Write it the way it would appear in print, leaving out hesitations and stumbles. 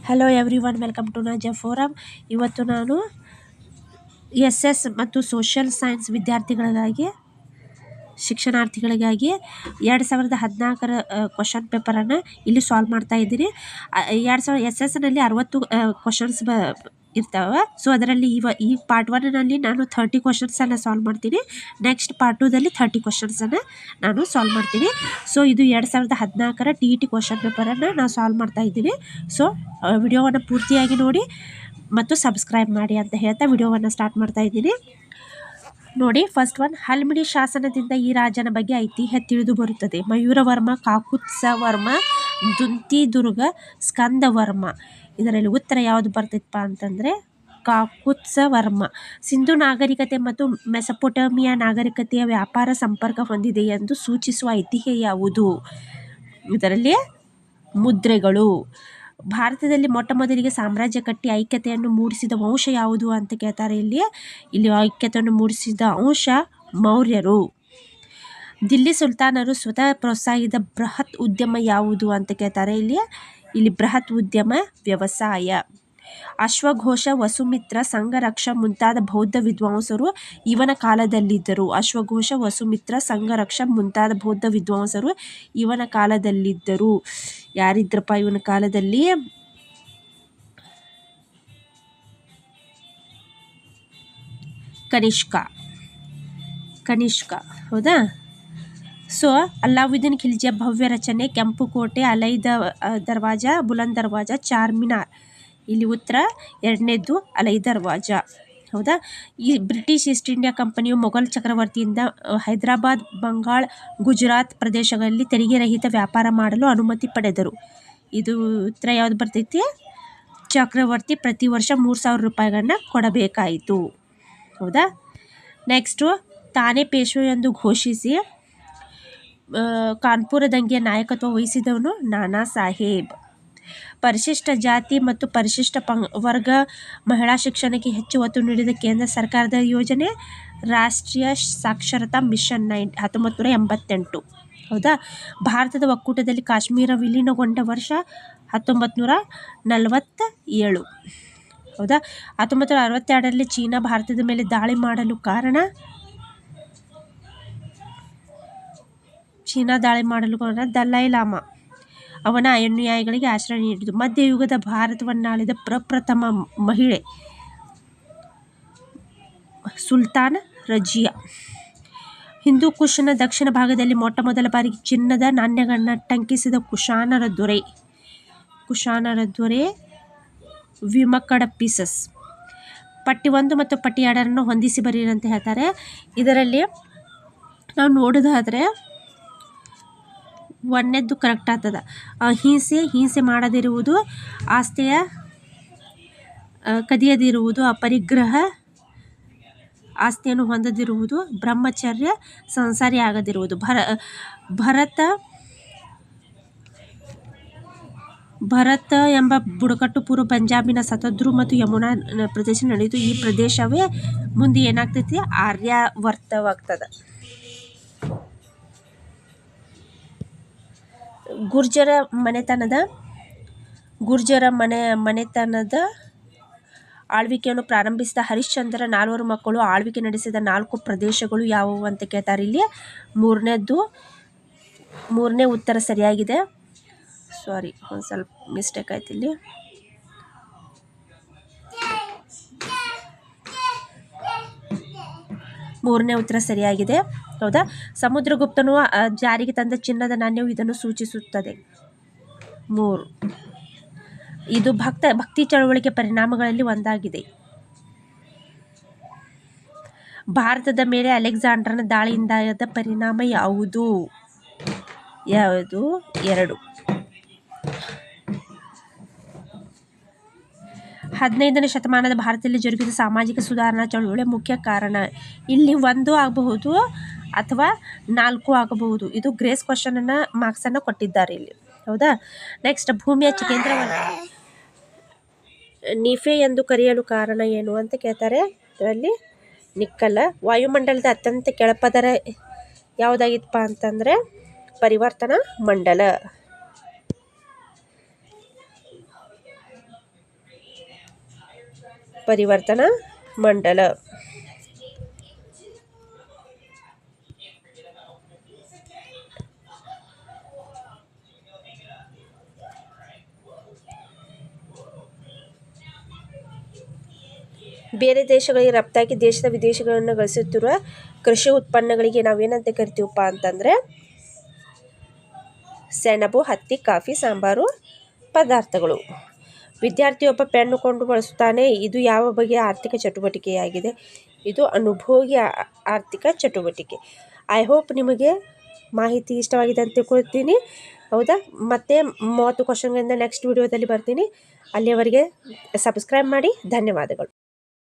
Hello everyone, welcome to Naja forum. ಇವತ್ತು ನಾನು SS ಮತ್ತು ಸೋಷಿಯಲ್ ಸೈನ್ಸ್ ವಿದ್ಯಾರ್ಥಿಗಳಿಗಾಗಿ ಶಿಕ್ಷಣಾರ್ಥಿಗಳಿಗಾಗಿ 2014ರ ಕ್ವಶನ್ ಪೇಪರನ್ನು ಇಲ್ಲಿ ಸಾಲ್ವ್ ಮಾಡ್ತಾ ಇದ್ದೀನಿ. 2000 SS-ನಲ್ಲಿ 60 ಕ್ವಶನ್ಸ್ ಇರ್ತಾವೆ. ಸೊ ಅದರಲ್ಲಿ ಈ ಪಾರ್ಟ್ 1ನಲ್ಲಿ ನಾನು 30 ಕ್ವಶನ್ಸನ್ನು ಸಾಲ್ವ್ ಮಾಡ್ತೀನಿ. ನೆಕ್ಸ್ಟ್ ಪಾರ್ಟ್ 2ದಲ್ಲಿ 30 ಕ್ವಶನ್ಸನ್ನು ನಾನು ಸಾಲ್ವ್ ಮಾಡ್ತೀನಿ. ಸೊ ಇದು 2014ರ TET ಕ್ವಶನ್ ಪೇಪರನ್ನು ನಾನು ಸಾಲ್ವ್ ಮಾಡ್ತಾ ಇದ್ದೀನಿ. ಸೊ ವಿಡಿಯೋವನ್ನು ಪೂರ್ತಿಯಾಗಿ ನೋಡಿ ಮತ್ತು ಸಬ್ಸ್ಕ್ರೈಬ್ ಮಾಡಿ ಅಂತ ಹೇಳ್ತಾ ವಿಡಿಯೋವನ್ನು ಸ್ಟಾರ್ಟ್ ಮಾಡ್ತಾ ಇದ್ದೀನಿ. ನೋಡಿ, ಫಸ್ಟ್ ಒನ್, ಹಲ್ಮಿಡಿ ಶಾಸನದಿಂದ ಈ ರಾಜನ ಬಗ್ಗೆ ಐತಿಹ್ಯ ತಿಳಿದು ಬರುತ್ತದೆ. ಮಯೂರವರ್ಮ, ಕಾಕುತ್ಸವರ್ಮ, ದುಂತಿದುರ್ಗ, ಸ್ಕಂದವರ್ಮ. ಇದರಲ್ಲಿ ಉತ್ತರ ಯಾವುದು ಬರ್ತಿತ್ತಪ್ಪ ಅಂತಂದರೆ ಕಾಕುತ್ಸವರ್ಮ. ಸಿಂಧು ನಾಗರಿಕತೆ ಮತ್ತು ಮೆಸೊಪೊಟೇಮಿಯಾ ನಾಗರಿಕತೆಯ ವ್ಯಾಪಾರ ಸಂಪರ್ಕ ಹೊಂದಿದೆ ಎಂದು ಸೂಚಿಸುವ ಐತಿಹ್ಯ ಯಾವುದು? ಇದರಲ್ಲಿ ಮುದ್ರೆಗಳು. ಭಾರತದಲ್ಲಿ ಮೊಟ್ಟ ಮೊದಲಿಗೆ ಸಾಮ್ರಾಜ್ಯ ಕಟ್ಟಿ ಐಕ್ಯತೆಯನ್ನು ಮೂಡಿಸಿದ ವಂಶ ಯಾವುದು ಅಂತ ಕೇಳ್ತಾರೆ. ಇಲ್ಲಿ ಐಕ್ಯತೆಯನ್ನು ಮೂಡಿಸಿದ ಅಂಶ ಮೌರ್ಯರು. ದಿಲ್ಲಿ ಸುಲ್ತಾನರು ಸ್ವತಃ ಪ್ರೋತ್ಸಾಹಿಸಿದ ಬೃಹತ್ ಉದ್ಯಮ ಯಾವುದು ಅಂತ ಕೇಳ್ತಾರೆ. ಇಲ್ಲಿ ಬೃಹತ್ ಉದ್ಯಮ ವ್ಯವಸಾಯ. ಅಶ್ವಘೋಷ, ವಸುಮಿತ್ರ, ಸಂಘರಕ್ಷ ಮುಂತಾದ ಬೌದ್ಧ ವಿದ್ವಾಂಸರು ಇವನ ಕಾಲದಲ್ಲಿದ್ದರು. ಅಶ್ವಘೋಷ, ವಸುಮಿತ್ರ, ಸಂಘರಕ್ಷ ಮುಂತಾದ ಬೌದ್ಧ ವಿದ್ವಾಂಸರು ಇವನ ಕಾಲದಲ್ಲಿದ್ದರು. ಯಾರಿದ್ರಪ್ಪ ಇವನ ಕಾಲದಲ್ಲಿ? ಕನಿಷ್ಕ. ಹೌದಾ? ಸೊ ಅಲ್ಲಾವುದ್ದೀನ್ ಖಿಲ್ಜಿಯ ಭವ್ಯ ರಚನೆ ಕೆಂಪು ಕೋಟೆ, ಅಲೈ ದರ್ವಾಜ, ಬುಲಂದ್ ದರ್ವಾಜ, ಚಾರ್ಮಿನಾರ್. ಇಲ್ಲಿ ಉತ್ತರ ಎರಡನೇದ್ದು ಅಲೈ ದರ್ವಾಜ. ಹೌದಾ? ಈ ಬ್ರಿಟಿಷ್ ಈಸ್ಟ್ ಇಂಡಿಯಾ ಕಂಪನಿಯು ಮೊಘಲ್ ಚಕ್ರವರ್ತಿಯಿಂದ ಹೈದರಾಬಾದ್, ಬಂಗಾಳ, ಗುಜರಾತ್ ಪ್ರದೇಶಗಳಲ್ಲಿ ತೆರಿಗೆ ರಹಿತ ವ್ಯಾಪಾರ ಮಾಡಲು ಅನುಮತಿ ಪಡೆದರು. ಇದು ಉತ್ತರ ಯಾವುದು ಬರ್ತೈತಿ? ಚಕ್ರವರ್ತಿ ಪ್ರತಿ ವರ್ಷ 3,000 ರೂಪಾಯಿಗಳನ್ನ ಕೊಡಬೇಕಾಯಿತು. ಹೌದಾ? ನೆಕ್ಸ್ಟು, ತಾನೇ ಪೇಶ್ವೆ ಎಂದು ಘೋಷಿಸಿ ಕಾನ್ಪುರ ದಂಗೆಯ ನಾಯಕತ್ವ ವಹಿಸಿದವನು ನಾನಾ ಸಾಹೇಬ್. ಪರಿಶಿಷ್ಟ ಜಾತಿ ಮತ್ತು ಪರಿಶಿಷ್ಟ ವರ್ಗ ಮಹಿಳಾ ಶಿಕ್ಷಣಕ್ಕೆ ಹೆಚ್ಚು ಒತ್ತು ನೀಡಿದ ಕೇಂದ್ರ ಸರ್ಕಾರದ ಯೋಜನೆ ರಾಷ್ಟ್ರೀಯ ಸಾಕ್ಷರತಾ ಮಿಷನ್ 1988. ಹೌದಾ? ಭಾರತದ ಒಕ್ಕೂಟದಲ್ಲಿ ಕಾಶ್ಮೀರ ವಿಲೀನಗೊಂಡ ವರ್ಷ 1947. ಹೌದಾ? 1962ರಲ್ಲಿ ಚೀನಾ ಭಾರತದ ಮೇಲೆ ದಾಳಿ ಮಾಡಲು ಕಾರಣ ದಲೈ ಲಾಮಾ ಅವನ ಅನುಯಾಯಿಗಳಿಗೆ ಆಶ್ರಯ ನೀಡಿತು. ಮಧ್ಯಯುಗದ ಭಾರತವನ್ನಾಳಿದ ಪ್ರಪ್ರಥಮ ಮಹಿಳೆ ಸುಲ್ತಾನ್ ರಜಿಯಾ. ಹಿಂದೂ ಕುಶ್ನ ದಕ್ಷಿಣ ಭಾಗದಲ್ಲಿ ಮೊಟ್ಟ ಮೊದಲ ಬಾರಿಗೆ ಚಿನ್ನದ ನಾಣ್ಯಗಳನ್ನು ಟಂಕಿಸಿದ ಕುಶಾನರ ದೊರೆ ವಿಮಕಡಪಿಸಸ್. ಪಟ್ಟಿ 1 ಮತ್ತು ಪಟ್ಟಿ 2 ಹೊಂದಿಸಿ ಬರೀರಿ ಅಂತ ಹೇಳ್ತಾರೆ. ಇದರಲ್ಲಿ ನಾವು ನೋಡೋದಾದರೆ ಒಂದನೇದ್ದು ಕರೆಕ್ಟ್ ಆಗ್ತದೆ. ಹಿಂಸೆ ಮಾಡದಿರುವುದು, ಆಸ್ತಿಯ ಕದಿಯದಿರುವುದು, ಅಪರಿಗ್ರಹ ಆಸ್ತಿಯನ್ನು ಹೊಂದದಿರುವುದು, ಬ್ರಹ್ಮಚರ್ಯ, ಸಂಸಾರಿ ಆಗದಿರುವುದು. ಭರತ ಎಂಬ ಬುಡಕಟ್ಟು ಪೂರ್ವ ಪಂಜಾಬಿನ ಸತದ್ರು ಮತ್ತು ಯಮುನಾ ಪ್ರದೇಶ ನಡೆಯಿತು. ಈ ಪ್ರದೇಶವೇ ಮುಂದೆ ಏನಾಗ್ತೈತಿ? ಆರ್ಯಾವರ್ತವಾಗ್ತದೆ. ಗುರ್ಜರ ಮನೆತನದ ಆಳ್ವಿಕೆಯನ್ನು ಪ್ರಾರಂಭಿಸಿದ ಹರಿಶ್ಚಂದ್ರ 4 ಮಕ್ಕಳು ಆಳ್ವಿಕೆ ನಡೆಸಿದ 4 ಪ್ರದೇಶಗಳು ಯಾವುವು ಅಂತ ಕೇಳ್ತಾರೆ. ಇಲ್ಲಿ ಮೂರನೇ ಉತ್ತರ ಸರಿಯಾಗಿದೆ. ಸಾರಿ, ಒಂದು ಸ್ವಲ್ಪ ಮಿಸ್ಟೇಕ್ ಆಯ್ತು ಇಲ್ಲಿ. ಮೂರನೇ ಉತ್ತರ ಸರಿಯಾಗಿದೆ. ಹೌದಾ? ಸಮುದ್ರಗುಪ್ತನು ಜಾರಿಗೆ ತಂದ ಚಿನ್ನದ ನಾಣ್ಯವು ಇದನ್ನು ಸೂಚಿಸುತ್ತದೆ. 3. ಇದು ಭಕ್ತಿ ಚಳವಳಿಕೆ ಪರಿಣಾಮಗಳಲ್ಲಿ ಒಂದಾಗಿದೆ. ಭಾರತದ ಮೇಲೆ ಅಲೆಕ್ಸಾಂಡರ್ನ ದಾಳಿಯಿಂದಾದ ಪರಿಣಾಮ ಯಾವುದು? 2. 15ನೇ ಶತಮಾನದ ಭಾರತದಲ್ಲಿ ಜರುಗಿದ ಸಾಮಾಜಿಕ ಸುಧಾರಣಾ ಚಳವಳಿಯ ಮುಖ್ಯ ಕಾರಣ. ಇಲ್ಲಿ 1 ಆಗಬಹುದು ಅಥವಾ 4 ಆಗಬಹುದು. ಇದು ಗ್ರೇಸ್ ಕ್ವಶನ್ ಮಾರ್ಕ್ಸನ್ನು ಕೊಟ್ಟಿದ್ದಾರೆ ಇಲ್ಲಿ. ಹೌದಾ? ನೆಕ್ಸ್ಟ್, ಭೂಮಿಯ ಕೇಂದ್ರವನ್ನು ನಿಫೆ ಎಂದು ಕರೆಯಲು ಕಾರಣ ಏನು ಅಂತ ಕೇಳ್ತಾರೆ. ಇದರಲ್ಲಿ ನಿಕ್ಕಲ್. ವಾಯುಮಂಡಲದ ಅತ್ಯಂತ ಕೆಳಪದರ ಯಾವುದಾಗಿತ್ತಪ್ಪ ಅಂತಂದರೆ ಪರಿವರ್ತನಾ ಮಂಡಲ. ಪರಿವರ್ತನಾ ಮಂಡಲ. ಬೇರೆ ದೇಶಗಳಿಗೆ ರಫ್ತಾಗಿ ದೇಶದ ವಿದೇಶಗಳನ್ನು ಗಳಿಸುತ್ತಿರುವ ಕೃಷಿ ಉತ್ಪನ್ನಗಳಿಗೆ ನಾವೇನಂತ ಕರಿತೀವಪ್ಪ ಅಂತಂದರೆ ಸೆಣಬು, ಹತ್ತಿ, ಕಾಫಿ, ಸಾಂಬಾರು ಪದಾರ್ಥಗಳು. ವಿದ್ಯಾರ್ಥಿಯೊಬ್ಬ ಪೆನ್ನು ಕೊಂಡು ಬಳಸುತ್ತಾನೆ. ಇದು ಯಾವ ಬಗೆಯ ಆರ್ಥಿಕ ಚಟುವಟಿಕೆಯಾಗಿದೆ? ಇದು ಅನುಭೋಗಿ ಆರ್ಥಿಕ ಚಟುವಟಿಕೆ. ಐ ಹೋಪ್ ನಿಮಗೆ ಮಾಹಿತಿ ಇಷ್ಟವಾಗಿದೆ ಅಂತ ತಿಳ್ಕೊಳ್ತೀನಿ. ಹೌದಾ? ಮತ್ತೆ 30 ಕ್ವಶನ್ಗಳಿಂದ ನೆಕ್ಸ್ಟ್ ವಿಡಿಯೋದಲ್ಲಿ ಬರ್ತೀನಿ. ಅಲ್ಲಿಯವರೆಗೆ ಸಬ್ಸ್ಕ್ರೈಬ್ ಮಾಡಿ. ಧನ್ಯವಾದಗಳು.